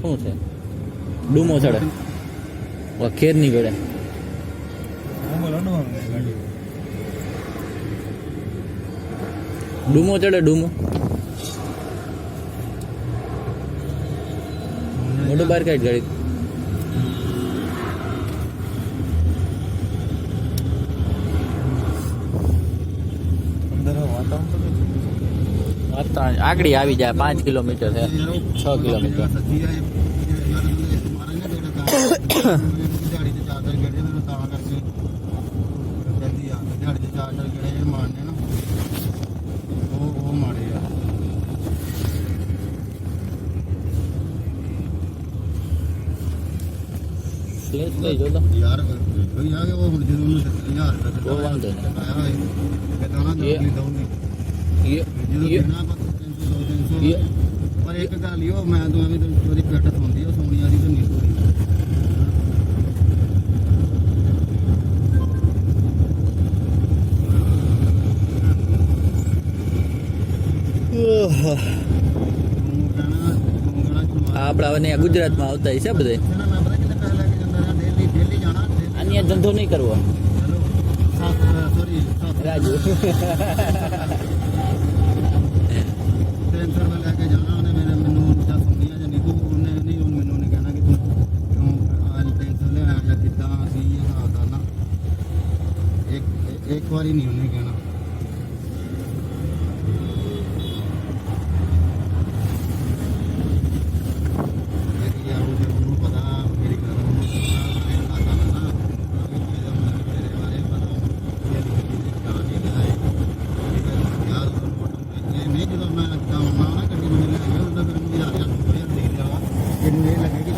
શું છે ડૂમો ચડે ખેર ની ગળે ડૂમો ચડે ડૂમો મોટું બાર કાઢ ગાડી આગળ આવી જાય 5 કિલોમીટર છે 6 કિલોમીટર यार कोई आ गया वो मुझे दोनों यार वो वांदे ये पर एक गल यो मैं तो अभी तो थोड़ी पेट होंदी है सोनी वाली तो नहीं पूरी આપડા હવે ગુજરાતમાં આવતા છે બધે અન્ય ધંધો નહીં કરવો રાજુ ट्रेन में लेके जाना उन्हें मेरे मैनू जब सुननी है जब नीतू उन्हें नहीं उन मैनू ने कहना कि तू क्यों आज टेंशन ले आया या कितना सी हिसाब करना एक बारी नहीं उन्हें कहना पता मेरी नहीं जब मैं ना ਗੱਡੀ ਨੂੰ ਲੈ ਆਇਆ ਉਹਦਾ ਫਿਰ ਮੈਨੂੰ 1000 ਰੁਪਏ ਦੇ ਦਿਆ ਇਹਨੂੰ ਇਹ ਲੱਗੇ ਕਿ